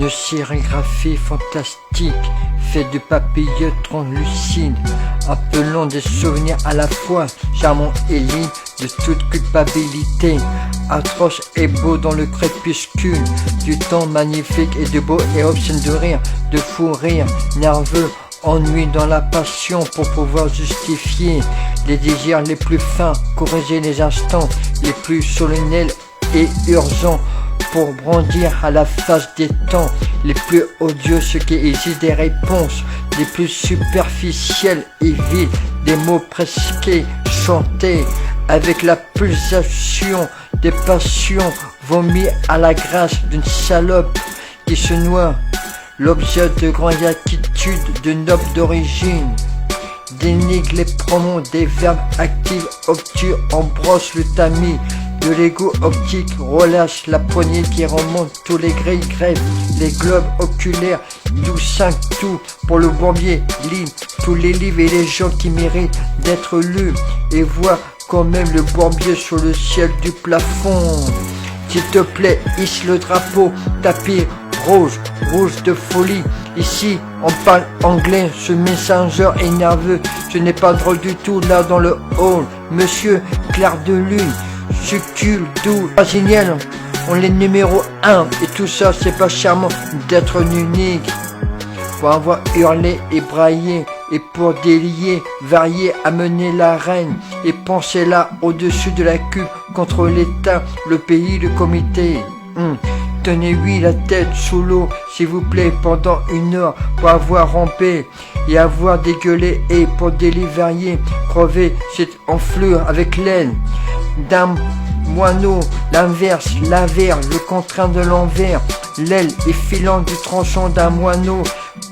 Une sérigraphie fantastique, faite de papier translucide, appelant des souvenirs à la fois, charmant et libre de toute culpabilité, atroce et beau dans le crépuscule, du temps magnifique et de beau et obscène de rire, de fou rire, nerveux, ennui dans la passion pour pouvoir justifier les désirs les plus fins, corriger les instants les plus solennels et urgents, pour brandir à la face des temps les plus odieux ce qui existe des réponses les plus superficielles et vides, des mots presque chantés avec la pulsation des passions vomis à la grâce d'une salope qui se noie, l'objet de grandes attitudes de noble d'origine, dénigre les pronoms des verbes actifs obtus, embrosse le tamis de l'ego optique, relâche la poignée qui remonte tous les grilles, grève les globes oculaires, d'où 5 tout pour le bourbier, lit tous les livres et les gens qui méritent d'être lus, et vois quand même le bourbier sur le ciel du plafond. S'il te plaît, hisse le drapeau, tapis rouge, rouge de folie. Ici, on parle anglais, ce messenger est nerveux, ce n'est pas drôle du tout là dans le hall. Monsieur, clair de lune, succule, doux, pas génial, on est numéro 1, et tout ça c'est pas charmant d'être unique. Pour avoir hurlé et braillé, et pour délier, varier, amener la reine, et penser là au-dessus de la cuve, contre l'État, le pays, le comité. Tenez-lui la tête sous l'eau, s'il vous plaît, pendant 1 heure, pour avoir rampé, et avoir dégueulé, et pour délivrer, crever cette enflure avec l'aile d'un moineau, l'inverse, l'avers, le contraint de l'envers, l'aile et filant du tranchant d'un moineau,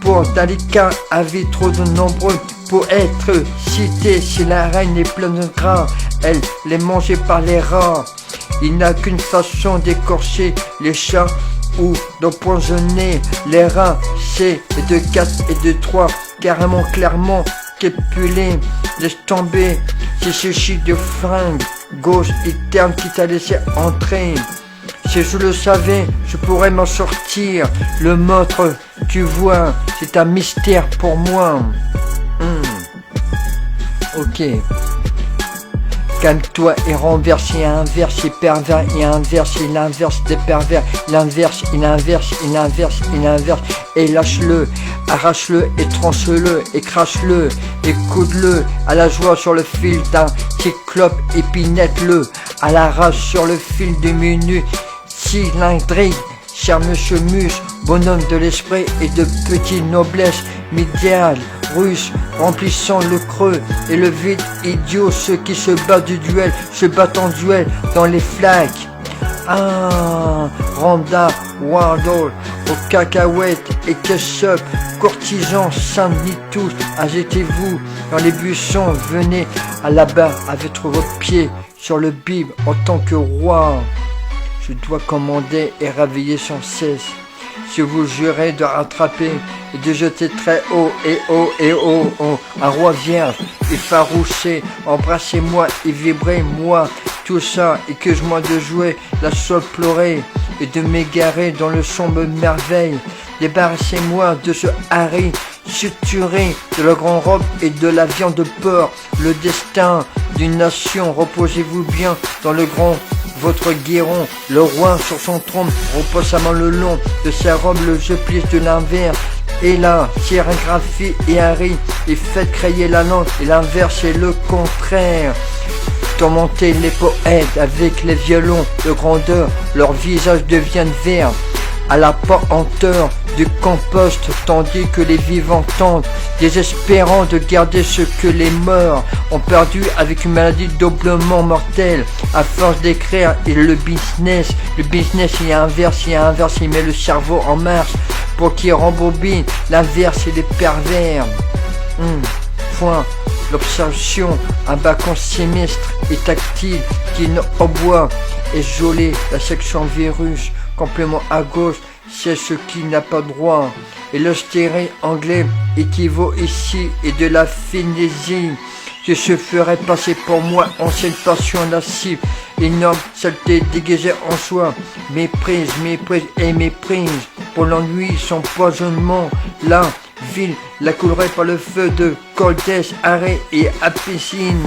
pour d'Alika avait trop de nombreux, pour être cité, si la reine est pleine de gras, elle les mangeait par les rats. Il n'a qu'une façon d'écorcher les chats ou d'empoisonner les rats, c'est de 4 et de 3, carrément, clairement, qu'épuler, laisse tomber, c'est ce chic de fringue, gauche et terne qui t'a laissé entrer. Si je le savais, je pourrais m'en sortir, le meurtre, tu vois, c'est un mystère pour moi. Ok. Calme-toi et renverse et inverse et pervers et inverse et l'inverse des pervers, l'inverse et l'inverse et l'inverse et l'inverse, et lâche-le, arrache-le et tranche-le et crache-le et coude-le à la joie sur le fil d'un cyclope et pinette-le à la rage sur le fil du menu cylindrique. Cher monsieur Mus, bonhomme de l'esprit et de petite noblesse médiale, russe, remplissant le creux et le vide idiot, ceux qui se battent du duel, se battent en duel dans les flaques. Randa, Wardle, aux cacahuètes et ketchup, courtisans, Saint-Denis tous, agitez-vous dans les buissons, venez à la barre avec vos pieds sur le bib en tant que roi. Je dois commander et réveiller sans cesse. Je vous jurerai de rattraper et de jeter très haut et haut et haut, un roi vierge effarouché, embrassez-moi et vibrez-moi, tout ça, et que je m'en de jouer la soie pleurer et de m'égarer dans le sombre merveille. Débarrassez-moi de ce Harry suturé, de la grande robe et de la viande de porc, le destin d'une nation, reposez-vous bien dans le grand votre guéron, le roi sur son trône repose sa main le long de sa robe, le jeu plie de l'inverse. Et là, sérigraphie et Harry, et faites crier la langue, et l'inverse est le contraire. Tourmentez les poètes avec les violons de grandeur, leurs visages deviennent verts à la penteur du compost, tandis que les vivants tentent, désespérant de garder ce que les morts ont perdu avec une maladie doublement mortelle. À force d'écrire, et le business il inverse, il met le cerveau en marche pour qu'il rembobine l'inverse et les pervers. Point. L'observation, un bâton sinistre et tactile qui aboie et gelé la section virus, complément à gauche, c'est ce qui n'a pas droit. Et le stéréo anglais équivaut ici et de la finésie qui se ferait passer pour moi ancienne passion lascive, énorme saleté déguisée en soi, méprise et méprise, pour l'ennui, son poisonnement. La ville la coulerait par le feu de Coldès, Arrêt et Apessine.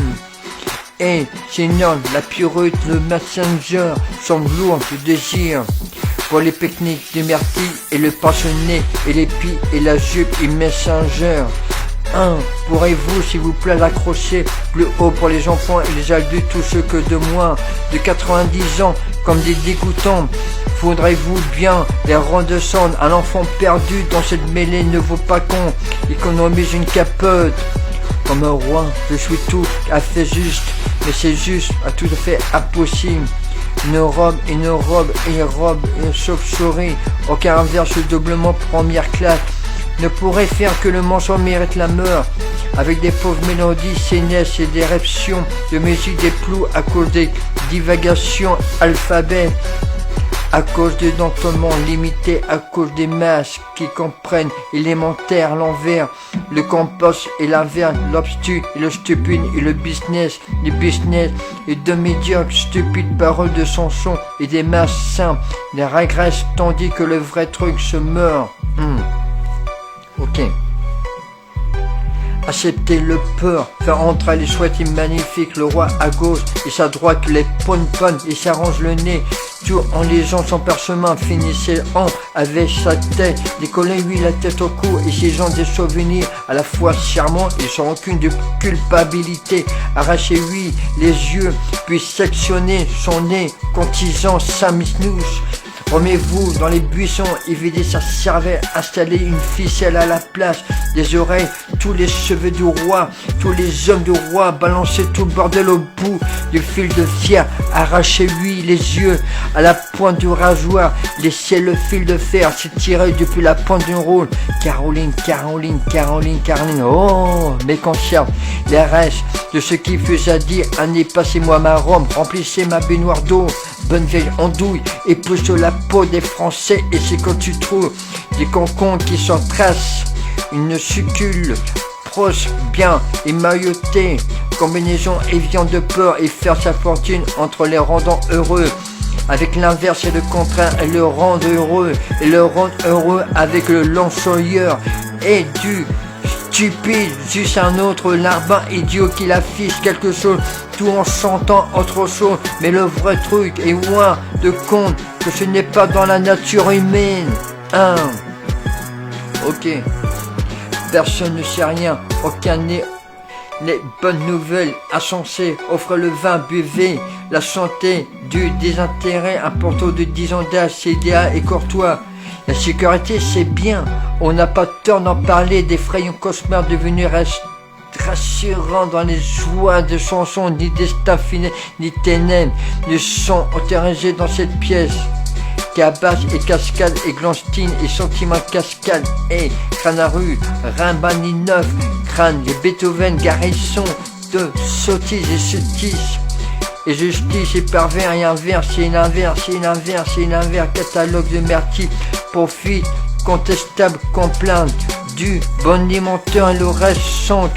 Et sinon, la purute, le messenger semble lourd de désir. Pour les pique-niques du myrtille et le passionné et l'épi et la jupe et messenger. Pourrez-vous s'il vous plaît l'accrocher plus haut pour les enfants et les adultes, tous ceux que de moins de 90 ans comme des dégoûtants. Faudrait-vous bien les redescendre? Un enfant perdu dans cette mêlée ne vaut pas qu'on économise une capote. Comme un roi, je suis tout à fait juste, mais c'est juste à tout à fait impossible. Une robe et une chauve-souris, aucun verse doublement première classe ne pourrait faire que le mensonge mérite la mort. Avec des pauvres mélodies sénesses et des répétitions de musique des plous à cause des divagations alphabet, à cause des dentements limités, à cause des masques qui comprennent élémentaire l'envers, le compost et l'inverse, l'obtus et le stupide et le business et de médiocres stupides paroles de chansons et des masses simples, les régressent tandis que le vrai truc se meurt. Ok. Accepter le peur, faire entrer les chouettes magnifiques, le roi à gauche et sa droite, les ponnes et s'arrange le nez. Tout en les gens sans parchemin finissait en avec sa tête, décoller lui la tête au cou et ses gens des souvenirs à la fois charmants et sans aucune de culpabilité. Arracher lui les yeux, puis sectionner son nez, contisant sa misnouche. Remettez-vous dans les buissons et videz sa cervelle, installez une ficelle à la place des oreilles, tous les cheveux du roi, tous les hommes du roi, balancez tout le bordel au bout du fil de fer, arrachez-lui les yeux à la pointe du rasoir, laissez le fil de fer s'étirer depuis la pointe d'une roule. Caroline, oh, mes conserves, les restes de ce qui fut à dire, allez, passez-moi ma rhum, remplissez ma baignoire d'eau. Bonne vieille andouille, épousse la peau des Français et c'est quand tu trouves des concons qui s'entracent, une succule proche bien émaillotée, combinaison et viande de porc et faire sa fortune entre les rendant heureux. Avec l'inverse et le contraire, et le rendre heureux, et le rendre heureux avec le lançoyeur et du stupide, juste un autre larbin idiot qui affiche quelque chose, tout en chantant autre chose, mais le vrai truc est loin de compte que ce n'est pas dans la nature humaine. Ok, personne ne sait rien, aucun n'est les bonnes nouvelles insensées, offre le vin, buvez, la santé, du désintérêt, un porto de 10 ans d'âge, CDA et courtois. La sécurité c'est bien, on n'a pas tort d'en parler, d'effrayants cauchemars devenus rassurants dans les joies de chansons, ni destin fini, ni ténèbres, ne sont autorisés dans cette pièce. Cabas et cascade et glanstine et sentiment cascade et Cranaru, Rimbaninov, crâne et Beethoven, Garrison de sottises et sottises. Et justice et pervers et inverse et l'inverse et l'inverse et l'inverse, catalogue de myrtille, profit, contestable, complainte, du bon menteur et le reste sont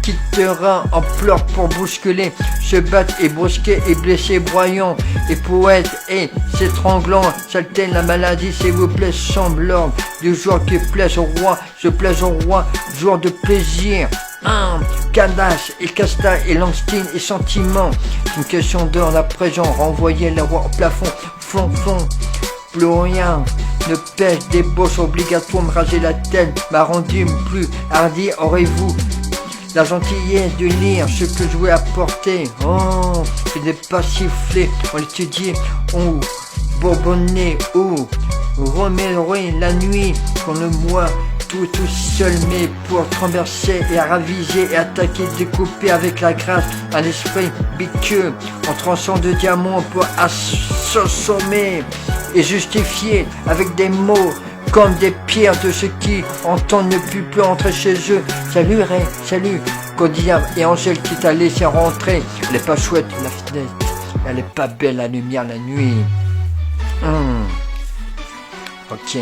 quittera en pleurs pour bousculer, se battre et brusquer et blesser broyant et poète et s'étranglant, salter la maladie s'il vous plaît semble l'ordre du jour qui plaise au roi, se plaise au roi, jour de plaisir. Cadasse et Casta et Langstine et sentiment, une question d'ordre à présent, renvoyer le roi au plafond, flon, plus rien ne pèse des bosses obligatoires, me raser la tête, m'a rendu plus hardi, aurez-vous la gentillesse de lire ce que je vais apporter. Oh, je n'ai pas sifflé, on l'étudie, on bourbonnait, ou remémorer la nuit, qu'on le moi tout seul, mais pour traverser et raviser et attaquer, découper avec la grâce un esprit bitueux, en tranchant de diamants pour assommer et justifier avec des mots comme des pierres de ceux qui entendent ne plus entrer chez eux. Salut Ray, salut Codiam et Angèle qui t'a laissé rentrer. Elle est pas chouette la fenêtre, elle est pas belle la lumière la nuit. Ok.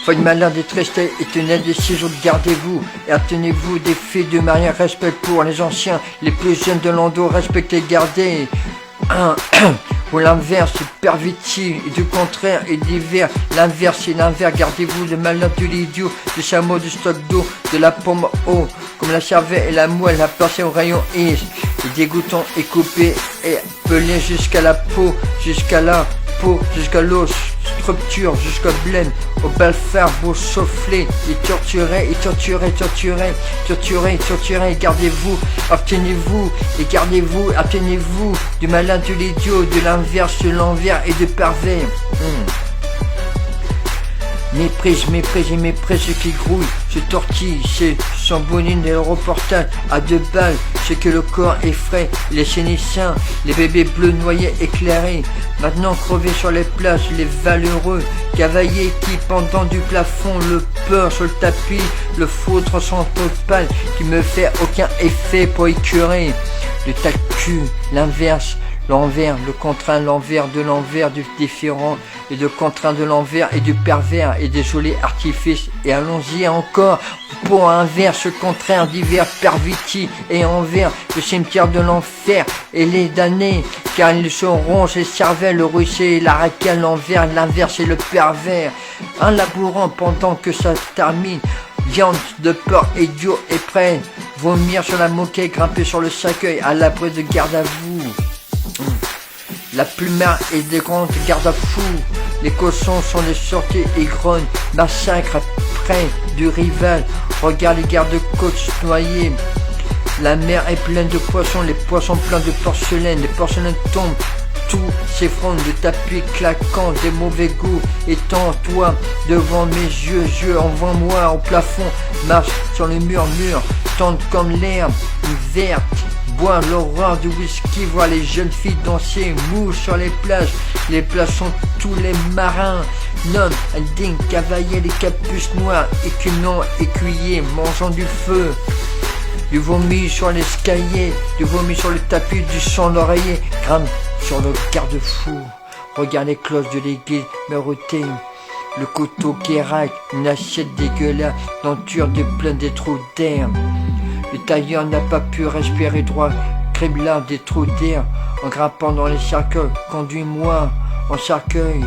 Faites malin d'être resté et tenez des 6 jours de gardez-vous et attenez-vous des filles de mariage, respect pour les anciens, les plus jeunes de l'Ando, respectez, gardez. Pour l'inverse, perverti, et du contraire, et divers. L'inverse et l'inverse, gardez-vous le malin de l'idiot, du chameau, du stock d'eau, de la pomme haut, comme la cervelle et la moelle, la percée au rayon X. Le dégoûtant est coupé et pelé jusqu'à la peau, jusqu'à la peau, jusqu'à l'os, structure, jusqu'au blême, au balfard, beau souffler, et torturé, gardez-vous, abstenez-vous, et gardez-vous, abstenez-vous, du malin, de l'idiot, de l'inverse, de l'envers et de pervers. Méprise ceux qui grouillent, se tortillent, se s'embonine des reportages à 2 balles, ce que le corps effraie, les sénissants, les bébés bleus noyés éclairés, maintenant crevés sur les plages, les valeureux, cavaliers qui pendant du plafond, le peur sur le tapis, le foutre sans topal, qui me fait aucun effet pour écurer, le tas-cul, l'inverse, l'envers, le contraint, l'envers du différent, et de contraint de l'envers et du pervers, et des jolis artifices, et allons-y encore, pour inverse, contraire, divers, perviti, et envers, le cimetière de l'enfer, et les damnés, car ils se rongent et cervelle, le ruisseau, la raquelle, l'envers, l'inverse et le pervers, un labourant pendant que ça termine, viande de porc idiot et prêt, vomir sur la moquette, grimper sur le cercueil, à l'abri de garde à vous. La plumard et des grandes garde-à-fous, les cochons sont des sorties et grognent, massacre près du rival, regarde les gardes-côtes noyés. La mer est pleine de poissons, les poissons pleins de porcelaine, les porcelaines tombent, tout s'effondre, le tapis claquant, des mauvais goûts, étends-toi devant mes yeux, envoie-moi au plafond, marche sur le mur, tendre comme l'herbe verte. Boire l'horreur du whisky, voir les jeunes filles danser, mou sur les plages sont tous les marins, nommes, indignes, cavaliers, les capuches noires, écumants, écuyers, mangeant du feu, du vomi sur l'escalier, du vomi sur le tapis, du sang l'oreiller, grimpe sur le garde-fou, regarde les cloches de l'église, meurotées, le couteau qui raque, une assiette dégueulasse, denture de plein des trous d'air. Le tailleur n'a pas pu respirer droit, criblant des trous d'air, en grimpant dans les cercueils, conduis-moi en cercueil,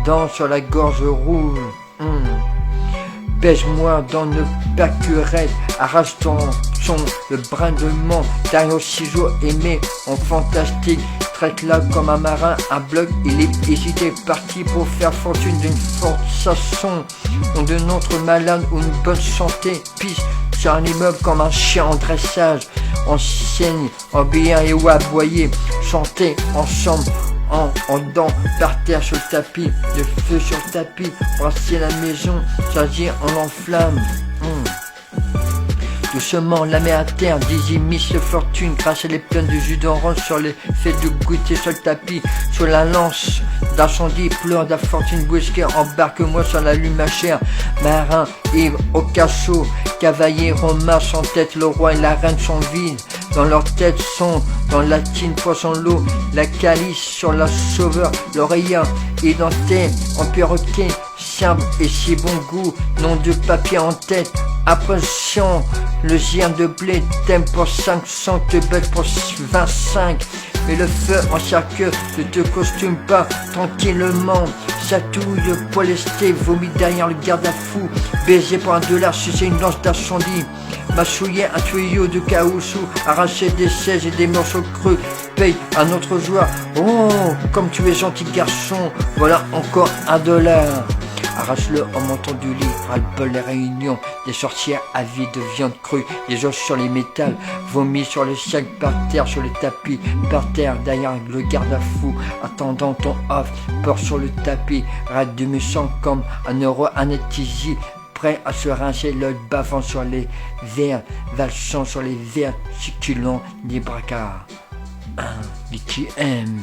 danse sur la gorge rouge, baise-moi dans le pâquerette, arrache ton son, le brin de menthe, derrière au ciseau aimé, en fantastique, traite-la comme un marin, un bloc, il est hésité, parti pour faire fortune d'une forçation, ou de notre malade ou une bonne santé, pisse sur un immeuble comme un chien en dressage, on saigne, en bien et ou aboyer, chanter ensemble, en dents, par terre sur le tapis, le feu sur le tapis, brasser la maison, s'agir en enflamme. Doucement, la met à terre, Dizzy Miss le fortune, grâce à les plaines de jus d'orange sur les faits de goûter sur le tapis, sur la lance d'incendie, pleure de la fortune brusquée, embarque-moi sur la lune ma chère, marin, ivre, au cachot, cavalier, romain, sans tête, le roi et la reine sont vides, dans leur tête sont, dans la tine, poisson l'eau, la calice sur la sauveur, l'oreillard, édenté, en perroquet, simple et si bon goût, nom de papier en tête, impression, le gien de blé, thème pour 500, te bête pour 25, mais le feu en cercueil, ne te costume pas, tranquillement, chatouille, poilesté, vomi derrière le garde-à-fou, baiser pour $1, sucer une lance d'incendie, mâchouiller un tuyau de caoutchouc, arracher des sièges et des morceaux creux, paye un autre joueur, oh, comme tu es gentil garçon, voilà encore $1. Arrache-le en montant du lit, ras-le-bol les réunions, des sorcières avides de viande crue, les os sur les métals, vomi sur le sac par terre, sur le tapis, par terre, derrière le garde-à-fou, attendant ton off, peur sur le tapis, rate de musant comme un euro anesthésie, prêt à se rincer l'œil bavant sur les verres, valsant sur les verres, succulents des bracards. Qui aime.